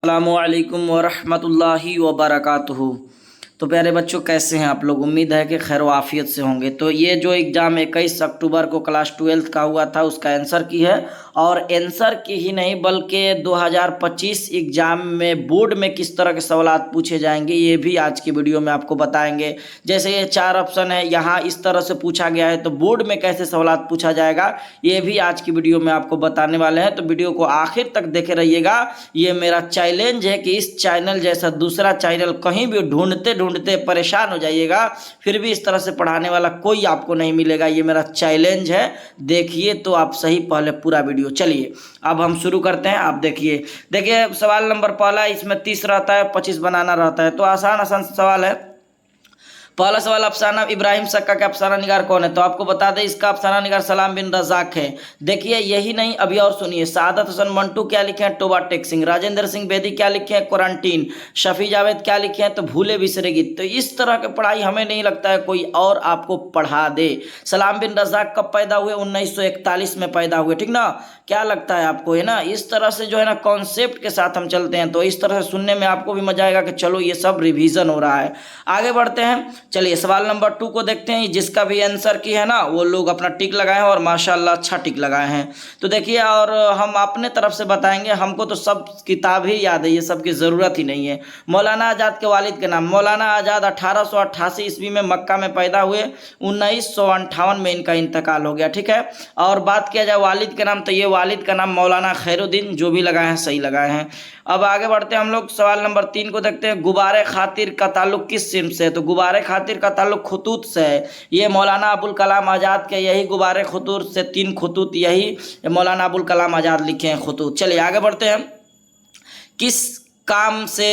अस्सलामुअलैकुम वरहमतुल्लाहि वबरकातुहू। तो प्यारे बच्चों, कैसे हैं आप लोग? उम्मीद है कि खैर वाफियत से होंगे। तो ये जो एग्ज़ाम 21 अक्टूबर को क्लास 12th का हुआ था उसका आंसर की है, और आंसर की ही नहीं बल्कि 2025 एग्ज़ाम में बोर्ड में किस तरह के सवालात पूछे जाएंगे ये भी आज की वीडियो में आपको बताएंगे। जैसे ये 4 ऑप्शन है, यहाँ इस तरह से पूछा गया है, तो बोर्ड में कैसे सवालात पूछा जाएगा ये भी आज की वीडियो में आपको बताने वाले हैं। तो वीडियो को आखिर तक देखे रहिएगा। ये मेरा चैलेंज है कि इस चैनल जैसा दूसरा चैनल कहीं भी ढूंढते ढूंढते परेशान हो जाइएगा, फिर भी इस तरह से पढ़ाने वाला कोई आपको नहीं मिलेगा। ये मेरा चैलेंज है। देखिए तो आप सही पहले पूरा वीडियो। चलिए अब हम शुरू करते हैं। आप देखिए सवाल नंबर पहला, इसमें 30 रहता है, 25 बनाना रहता है। तो आसान आसान सवाल है। पहला सवाल, अफसाना इब्राहिम सक्का के अफसाना निगार कौन है? तो आपको बता दें इसका अफसाना निगार सलाम बिन रजाक है। देखिए यही नहीं, अभी और सुनिए। सादत हसन मंटू क्या लिखे हैं? टोबा टेक्सिंग। राजेंद्र सिंह बेदी क्या लिखे हैं? क्वारंटीन। शफी जावेद क्या लिखे हैं? तो भूले बिसरे गीत। तो इस तरह की पढ़ाई हमें नहीं लगता है कोई और आपको पढ़ा दे। सलाम बिन रजाक कब पैदा हुए? 1941 में पैदा हुए। ठीक ना? क्या लगता है आपको? है ना, इस तरह से जो है ना कॉन्सेप्ट के साथ हम चलते हैं, तो इस तरह से सुनने में आपको भी मजा आएगा कि चलो ये सब रिवीजन हो रहा है। आगे बढ़ते हैं। चलिए सवाल नंबर 2 को देखते हैं। जिसका भी आंसर की है ना वो लोग अपना टिक लगाए हैं, और माशाल्लाह अच्छा टिक लगाए हैं। तो देखिए, और हम अपने तरफ से बताएंगे। हमको तो सब किताब ही याद है, ये सब की ज़रूरत ही नहीं है। मौलाना आज़ाद के वालिद के नाम? मौलाना आज़ाद 1888 ईस्वी में मक्का में पैदा हुए। 1958 में इनका इंतकाल हो गया। ठीक है। और बात किया जाए वालिद के नाम, तो ये वालिद का नाम मौलाना खैरुद्दीन। जो भी लगाए हैं सही लगाए हैं। अब आगे बढ़ते हैं हम लोग। सवाल नंबर 3 को देखते हैं। गुब्बारे खातिर का ताल्लुक किस सिम से है? तो गुब्बारे खातिर का ताल्लुक खतूत से है। ये मौलाना अबुल कलाम आज़ाद के यही गुब्बारे खतूत से 3 खतूत यही मौलाना अबुल कलाम आज़ाद लिखे हैं खतूत। चलिए आगे बढ़ते हैं। किस काम से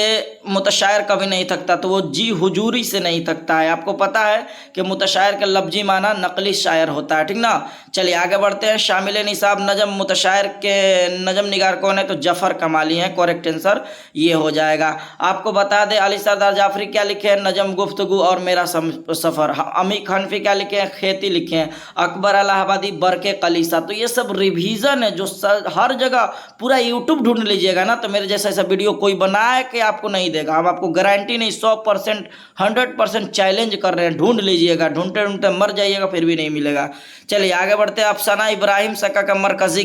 मुतशायर कभी नहीं थकता? तो वो जी हुजूरी से नहीं थकता है। आपको पता है कि मुतशायर का लफ्जी माना नकली शायर होता है। ठीक ना? चलिए आगे बढ़ते हैं। शामिल निसाब नजम मुतशायर के नजम निगार कौन है? तो जफ़र कमाली हैं। करेक्ट आंसर ये हो जाएगा। आपको बता दें अली सरदार जाफरी क्या लिखे हैं? नजम गुफ्तगू और मेरा सफ़र। अमीर हनफी क्या लिखे हैं? खेती लिखे हैं। अकबर इलाहाबादी बरके कलीसा। तो ये सब रिवीजन है जो हर जगह पूरा यूट्यूब ढूंढ लीजिएगा ना, तो मेरे जैसा ऐसा वीडियो कोई बनाए कि आपको नहीं देगा। हम आपको गारंटी नहीं, 100% 100% चैलेंज कर रहे हैं। ढूंढ लीजिएगा, ढूंढते ढूंढते मर जाइएगा फिर भी नहीं मिलेगा। चलिए आगे बढ़ते हैं। अफसाना इब्राहिम सक्का का मरकजी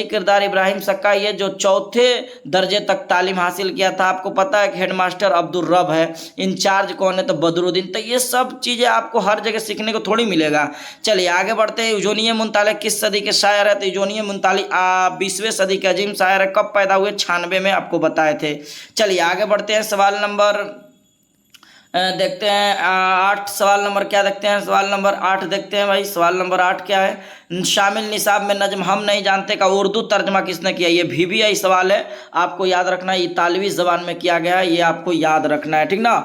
किरदार इब्राहिम सक्का, ये जो 4थे दर्जे तक तालीम हासिल किया था। आपको पता है कि हेडमास्टर अब्दुल रब है। इंचार्ज कौन है? तो बदरुद्दीन। तो ये सब चीज़ें आपको हर जगह सीखने को थोड़ी मिलेगा। चलिए आगे बढ़ते हैं। यूजोनियम मुंतालिक किस सदी के शायर है? तो यूजोनियम मुंतालिक 20वीं सदी के अजीम शायर है। कब पैदा हुए? 96 में आपको बताए थे। चलिए आगे बढ़ते हैं। सवाल नंबर देखते हैं 8। सवाल नंबर क्या देखते हैं? सवाल नंबर 8 देखते हैं भाई। सवाल नंबर 8 क्या है? शामिल निसाब में नजम हम नहीं जानते का उर्दू तर्जमा किसने किया? ये VVI सवाल है, आपको याद रखना है। इतालवी ज़बान में किया गया है, ये आपको याद रखना है। ठीक ना?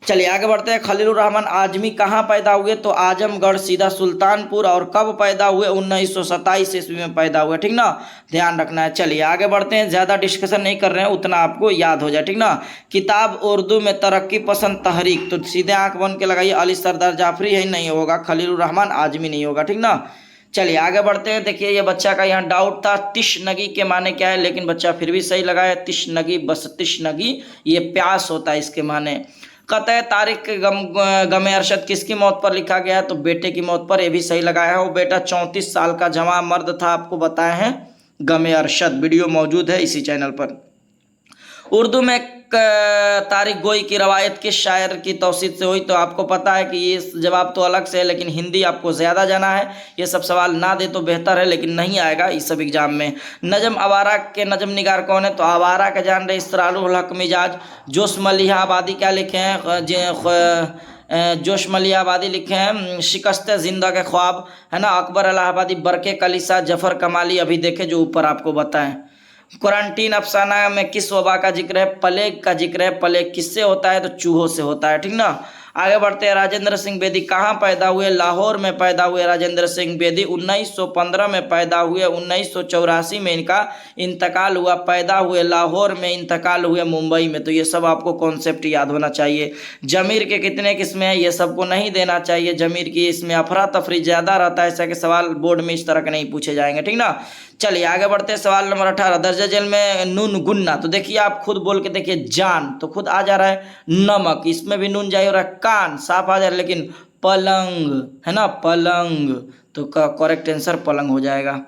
चलिए आगे बढ़ते हैं। खलीलुर रहमान आजमी कहाँ पैदा हुए? तो आजमगढ़ सीधा सुल्तानपुर। और कब पैदा हुए? 1927 ईस्वी में पैदा हुए। ठीक ना? ध्यान रखना है। चलिए आगे बढ़ते हैं। ज़्यादा डिस्कशन नहीं कर रहे हैं, उतना आपको याद हो जाए। ठीक ना? किताब उर्दू में तरक्की पसंद तहरीक, तो सीधे आंख बन के लगाइए। अली सरदार जाफरी ही नहीं होगा, खलीलुर रहमान आजमी नहीं होगा। ठीक ना? चलिए आगे बढ़ते हैं। देखिए ये बच्चा का यहाँ डाउट था तिश्नगी के माने क्या है, लेकिन बच्चा फिर भी सही लगाया। तिश्नगी बस तिश्नगी ये प्यास होता है इसके माने। कतः तारीख के गमे अरशद किसकी मौत पर लिखा गया है? तो बेटे की मौत पर, ये भी सही लगाया है। वो बेटा 34 साल का जवां मर्द था, आपको बताए हैं गमे अरशद। वीडियो मौजूद है इसी चैनल पर। उर्दू में तारिक गोई की रवायत किस शायर की तौसीत से हुई? तो आपको पता है कि ये जवाब तो अलग से है, लेकिन हिंदी आपको ज़्यादा जाना है। ये सब सवाल ना दे तो बेहतर है, लेकिन नहीं आएगा इस सब एग्जाम में। नजम आवारा के नजम निगार कौन है? तो आवारा का जान रहे इसरारुल हक मिजाज। जोश मलिहा आबादी क्या लिखे हैं? जोश मलिया आबादी लिखे हैं शिकस्त जिंदा के ख्वाब, है ना। अकबर इलाहाबादी बरके कलीसा। जफ़र कमाली अभी देखे जो ऊपर आपको बताएं। क्वारंटीन अफसाना में किस वबा का जिक्र है? प्लेग का जिक्र है। प्लेग किससे होता है? तो चूहों से होता है। ठीक ना? आगे बढ़ते हैं। राजेंद्र सिंह बेदी कहाँ पैदा हुए? लाहौर में पैदा हुए राजेंद्र सिंह बेदी। 1915 में पैदा हुए। 1984 में इनका इंतकाल हुआ। पैदा हुए लाहौर में, इंतकाल हुए मुंबई में। तो ये सब आपको कॉन्सेप्ट याद होना चाहिए। जमीर के कितने किस्में हैं? ये सबको नहीं देना चाहिए। जमीर की इसमें अफरा तफरी ज़्यादा रहता है, ऐसा कि सवाल बोर्ड में इस तरह के नहीं पूछे जाएंगे। ठीक ना? चलिए आगे बढ़ते हैं। सवाल नंबर 18, दर्जे झेल में नून गुन्ना, तो देखिए आप खुद बोल के देखिए, जान तो खुद आ जा रहा है, नमक इसमें भी नून जाए हो रहा है, कान साफ आ जा रहा है, लेकिन पलंग है ना, पलंग, तो करेक्ट आंसर पलंग हो जाएगा।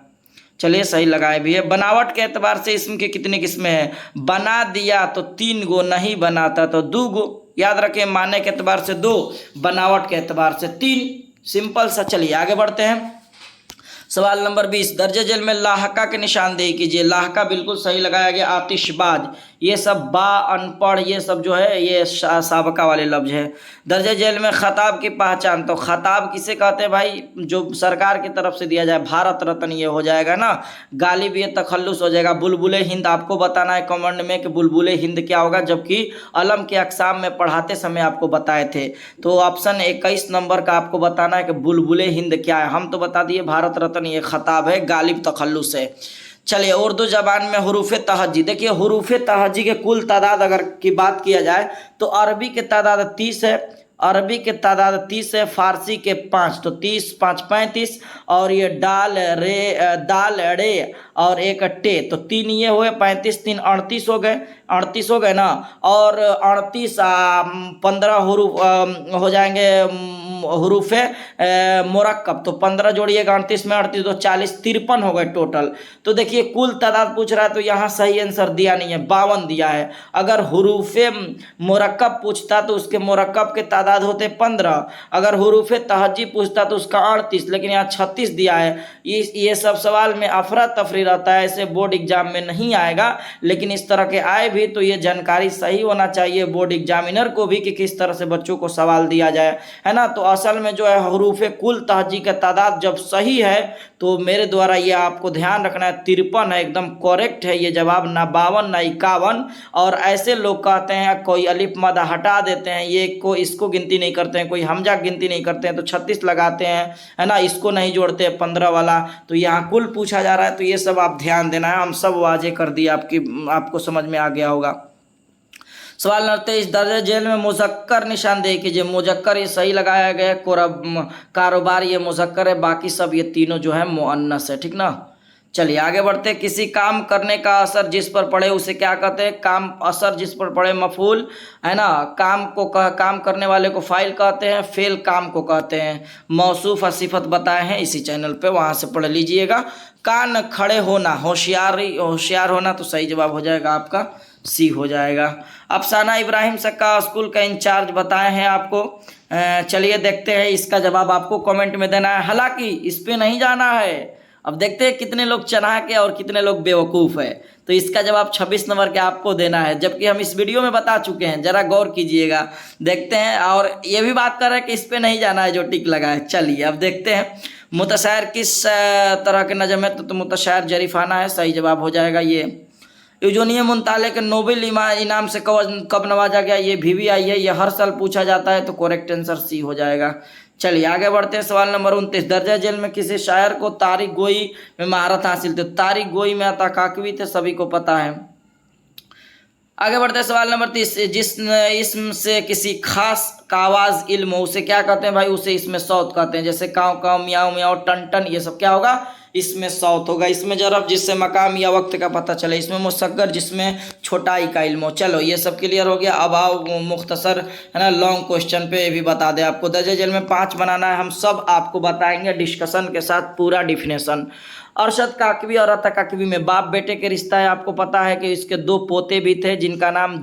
चलिए सही लगाए भी है। बनावट के एतबार से इसम के कितनी किस्में हैं? बना दिया तो 3 गो, नहीं बनाता तो 2 गो। याद रखें, माने के एतबार से 2, बनावट के एतबार से 3, सिंपल सा। चलिए आगे बढ़ते हैं। सवाल नंबर 20, दर्जे झेल में लाहका के निशानदेही कीजिए। लाहका बिल्कुल सही लगाया गया। आतिशबाज, ये सब बा, अनपढ़, ये सब जो है ये साबका वाले लफ्ज है। दर्जे झेल में खताब की पहचान, तो खताब किसे कहते हैं भाई? जो सरकार की तरफ से दिया जाए, भारत रत्न ये हो जाएगा ना। गालिब ये तखल्लुस हो जाएगा। बुलबुले हिंद आपको बताना है कमेंट में कि बुलबुले हिंद क्या होगा, जबकि अलम के अक़साम में पढ़ाते समय आपको बताए थे। तो ऑप्शन 21 नंबर का आपको बताना है कि बुलबुले हिंद क्या है। हम तो बता दिए भारत रत्न ये खताब है, गालिब तखल्लुस है। चलिए उर्दू जबान में हुरूफ तहजी, देखिए हुरूफ तहजी के कुल तादाद अगर की बात किया जाए तो अरबी के तादाद 30 है, अरबी के तादाद 30 है, फारसी के 5, तो 30 5 35, और ये दाल रे और एक टे, तो 3 ये हुए, 35 3 38 हो गए, 38 हो गए ना। और 38 15 हुरूफ हो जाएंगे हुरूफ मुरक्कब, तो 15 जोड़िएगा 38 में 38 तो 40 53 हो गए टोटल। तो देखिए कुल तादाद पूछ रहा है, तो यहाँ सही आंसर दिया नहीं है, 52 दिया है। अगर हुरूफ मुरक्कब पूछता तो उसके मुरक्कब के तादाद होते 15, अगर हुरूफ तहजी पूछता तो उसका 38, लेकिन यहाँ 36 दिया है। ये सब सवाल में अफरा तफरी रहता है, ऐसे बोर्ड एग्जाम में नहीं आएगा, लेकिन इस तरह के आए भी तो ये जानकारी सही होना चाहिए बोर्ड एग्जामिनर को भी कि किस तरह से बच्चों को सवाल दिया जाए, है ना। तो असल में जो है हुरूफ कुल तहजी का तादाद जब सही है तो मेरे द्वारा ये आपको ध्यान रखना है 53 है, एकदम करेक्ट है ये जवाब, ना 52 ना 51। और ऐसे लोग कहते हैं कोई अलिफ मदा हटा देते हैं, ये को इसको गिनती नहीं करते हैं, कोई हमजा गिनती नहीं करते हैं, तो 36 लगाते हैं, है ना, इसको नहीं जोड़ते हैं 15 वाला। तो यहाँ कुल पूछा जा रहा है, तो ये सब आप ध्यान देना है। हम सब वाजे कर दिए, आपको समझ में आ गया होगा। सवाल नंबर 23, दर्जे झेल में मुज़क्कर निशानदेही कीजिए। मुज़क्कर ये सही लगाया गया है, कारोबार ये मुज़क्कर है, बाकी सब ये तीनों जो है मुअन्नस है, ठीक ना। चलिए आगे बढ़ते हैं। किसी काम करने का असर जिस पर पड़े उसे क्या कहते हैं? काम असर जिस पर पड़े मफूल, है ना। काम करने वाले को फाइल कहते हैं, फेल काम को कहते हैं। मौसूफ और सिफत बताए हैं इसी चैनल पे, वहाँ से पढ़ लीजिएगा। कान खड़े होना, होशियार होना, तो सही जवाब हो जाएगा आपका सी हो जाएगा। अफसाना इब्राहिम सक्का स्कूल का इंचार्ज बताए हैं आपको। चलिए देखते हैं, इसका जवाब आपको कमेंट में देना है, हालांकि इस पे नहीं जाना है। अब देखते हैं कितने लोग चालाक है और कितने लोग बेवकूफ़ है। तो इसका जवाब 26 नंबर के आपको देना है, जबकि हम इस वीडियो में बता चुके हैं, जरा गौर कीजिएगा। देखते हैं, और ये भी बात कर रहे हैं कि इस पे नहीं जाना है जो टिक लगा है। चलिए अब देखते हैं, मुतशायर किस तरह के नज़म है? तो मुतशायर जरीफाना है, सही जवाब हो जाएगा ये। यूजुनियम मुंताले के नोबेल इनाम से कब नवाजा गया? ये भी आई है, ये हर साल पूछा जाता है, तो करेक्ट आंसर सी हो जाएगा। चलिए आगे बढ़ते हैं। सवाल नंबर 29, दर्जा झेल में किसी शायर को तारीख गोई में महारत हासिल थी? तारीख गोई में अता काकवी थे, सभी को पता है। आगे बढ़ते हैं। सवाल नंबर 30, जिस इसम से किसी खास का आवाज़ इल्म हो उसे क्या कहते हैं भाई? उसे इसमें सौत कहते हैं। जैसे काव काव, मियाओ मियाओ, टन टन, ये सब क्या होगा? इसमें सौत होगा। इसमें जरफ जिससे मकाम या वक्त का पता चले। इसमें मुसग्गर जिसमें छोटाई का इल्म हो। चलो ये सब क्लियर हो गया। अब आओ मुख्तसर, है ना, लॉन्ग क्वेश्चन पे भी बता दें आपको। दर्जे झेल में 5 बनाना है, हम सब आपको बताएंगे डिस्कशन के साथ, पूरा डिफिनेशन। अरशद काकवी और अता काकवी में बाप बेटे के रिश्ता है। आपको पता है कि इसके 2 पोते भी थे जिनका नाम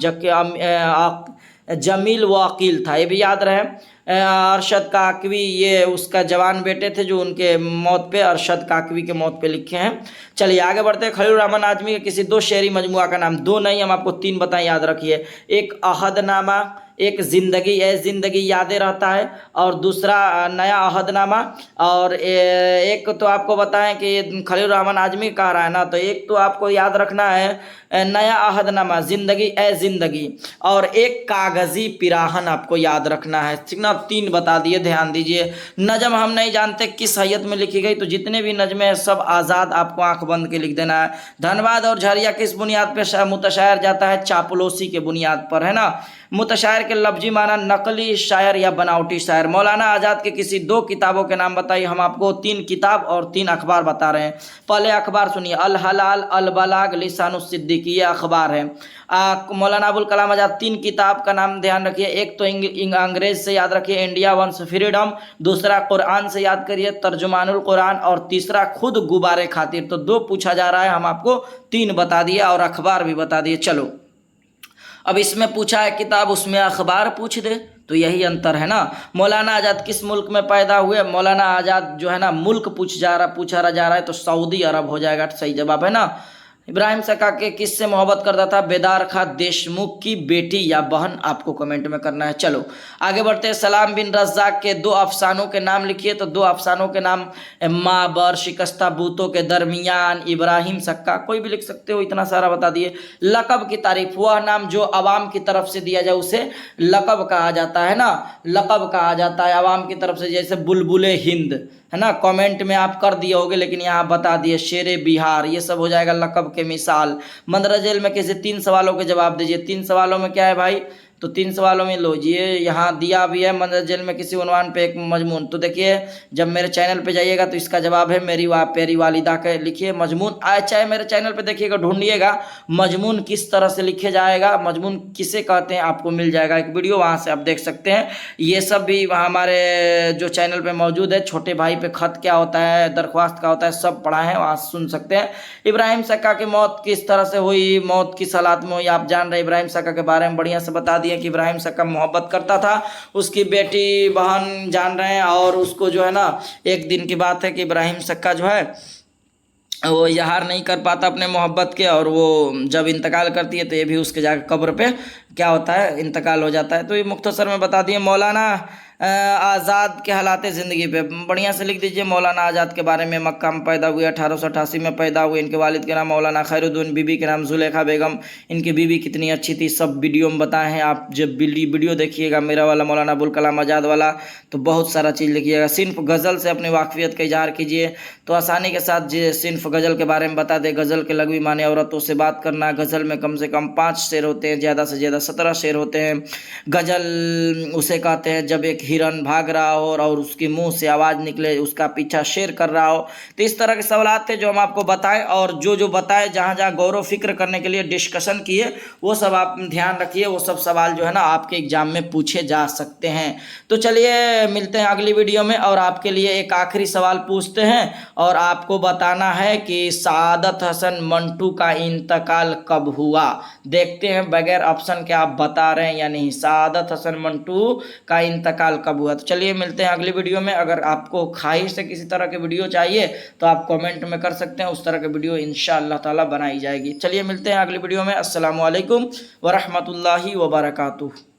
जमील व अकील था, ये भी याद रहे। अरशद काकवी ये उसका जवान बेटे थे जो उनके मौत पे अरशद काकवी के मौत पे लिखे हैं। चलिए आगे बढ़ते हैं। खलील रहमान आजमी के किसी 2 शेरी मजमुआ का नाम, 2 नहीं हम आपको 3 बताएं, याद रखिए। एक अहदनामा, एक ज़िंदगी ए ज़िंदगी यादें रहता है, और दूसरा नया अहदनामा। और एक तो आपको बताएं कि खलील रहमान आजमी कह रहा है ना, तो एक तो आपको याद रखना है नया अहदनामा, ज़िंदगी ए ज़िंदगी, और एक कागज़ी पिराहन आपको याद रखना है, ठीक ना। 3 बता दिए, ध्यान दीजिए। नज़म हम नहीं जानते किस हैयत में लिखी गई, तो जितने भी नज़में हैं सब आज़ाद, आपको आंख बंद के लिख देना है। धनबाद और झरिया किस बुनियाद पर मुतशायर जाता है? चापलूसी के बुनियाद पर, है ना। मुतशायर के लफ्जी माना नकली शायर या बनावटी शायर। मौलाना आज़ाद के किसी 2 किताबों के नाम बताइए। हम आपको 3 किताब और 3 अखबार बता रहे हैं। पहले अखबार सुनिए, अल हलाल अल बलाग लिसानुस सिद्दीकी, ये अखबार है। मौलाना अबुल कलाम आज़ाद 3 किताब का नाम ध्यान रखिए। एक तो अंग्रेज से याद रखिए, इंडिया वंस फ्रीडम। दूसरा कुरान से याद करिए, तर्जुमानुल कुरान। और तीसरा खुद गुब्बारे खातिर। तो 2 पूछा जा रहा है, हम आपको 3 बता दिया और अखबार भी बता दिए। चलो अब इसमें पूछा है किताब, उसमें अखबार पूछ दे, तो यही अंतर है ना। मौलाना आज़ाद किस मुल्क में पैदा हुए? मौलाना आज़ाद जो है ना मुल्क पूछा जा रहा है, तो सऊदी अरब हो जाएगा सही जवाब, है ना। इब्राहिम सक्का के किससे मोहब्बत करता था? बेदार खां देशमुख की बेटी या बहन, आपको कमेंट में करना है। चलो आगे बढ़ते हैं। सलाम बिन रज़्ज़ाक़ के 2 अफसानों के नाम लिखिए। तो 2 अफसानों के नाम, माबर, शिकस्ता बूतों के दरमियान, इब्राहिम सक्का, कोई भी लिख सकते हो, इतना सारा बता दिए। लक़ब की तारीफ, वह नाम जो अवाम की तरफ से दिया जाए उसे लक़ब कहा जाता है ना, लक़ब कहा जाता है अवाम की तरफ से, जैसे बुलबुले हिंद, है ना। कमेंट में आप कर दिए होगे लेकिन यहाँ बता दिए, शेरे बिहार, ये सब हो जाएगा लक़ब के मिसाल। मंदरजेल में कैसे 3 सवालों के जवाब दीजिए। 3 सवालों में क्या है भाई? तो 3 सवालों में लो ये यहाँ दिया भी है, मंदरजेल में किसी उन्वान पे एक मजमून। तो देखिए जब मेरे चैनल पे जाइएगा तो इसका जवाब है मेरी प्यारी वालिदा के लिखिए मजमून। चाहे मेरे चैनल पे देखिएगा, ढूंढिएगा मजमून किस तरह से लिखे जाएगा, मजमून किसे कहते हैं, आपको मिल जाएगा एक वीडियो, वहाँ से आप देख सकते हैं। ये सब भी वहाँ हमारे जो चैनल पे मौजूद है। छोटे भाई पे ख़त क्या होता है, दरख्वास्त क्या होता है, सब पढ़ा है, वहाँ सुन सकते हैं। इब्राहिम सक्का की मौत किस तरह से हुई? मौत किस हालात में हुई? आप जान रहे इब्राहिम सक्का के बारे में बढ़िया से बता दिए कि इब्राहिम सक्का मोहब्बत करता था, उसकी बेटी बहन जान रहे हैं। और उसको जो है ना, एक दिन की बात है कि इब्राहिम सक्का जो है वो इजहार नहीं कर पाता अपने मोहब्बत के, और वो जब इंतकाल करती है तो ये भी उसके जाकर कब्र पे क्या होता है, इंतकाल हो जाता है। तो ये मुख्तसर में बता दिए। मौलाना आज़ाद के हालात ज़िंदगी पे बढ़िया से लिख दीजिए। मौलाना आज़ाद के बारे में, मक्का में पैदा हुए, 1888 में पैदा हुए। इनके वालिद के नाम मौलाना खैरुद्दीन, बीबी के नाम जुलेखा बेगम। इनकी बीबी कितनी अच्छी थी, सब वीडियो में बताए हैं। आप जब वीडियो देखिएगा मेरा वाला, मौलाना अबुल कलाम आज़ाद वाला, तो बहुत सारा चीज़ लिखिएगा। सिर्फ गज़ल से अपनी वाकफियत का इजहार कीजिए। तो आसानी के साथ सिर्फ गज़ल के बारे में बता दें। गज़ल के लघवी माने, औरतों से बात करना। गज़ल में कम से कम 5 शेर होते हैं, ज़्यादा से ज़्यादा 17 शेर होते हैं। गज़ल उसे कहते हैं जब एक हिरन भाग रहा हो और उसके मुंह से आवाज़ निकले, उसका पीछा शेर कर रहा हो। तो इस तरह के सवाल थे जो हम आपको बताएं, और जो बताए, जहाँ जहाँ गौर व फिक्र करने के लिए डिस्कशन किए, वो सब आप ध्यान रखिए। वो सब सवाल जो है ना आपके एग्जाम में पूछे जा सकते हैं। तो चलिए मिलते हैं अगली वीडियो में, और आपके लिए एक आखिरी सवाल पूछते हैं, और आपको बताना है कि सादत हसन मंटू का इंतकाल कब हुआ। देखते हैं बगैर ऑप्शन के आप बता रहे हैं या नहीं। सादत हसन मंटू का इंतकाल कब हुआ? तो चलिए मिलते हैं अगली वीडियो में। अगर आपको ख्वाहिश से किसी तरह के वीडियो चाहिए तो आप कमेंट में कर सकते हैं, उस तरह के वीडियो इंशाअल्लाह ताला बनाई जाएगी। चलिए मिलते हैं अगली वीडियो में। अस्सलामु अलैकुम व रहमतुल्लाहि व बरकातुहू।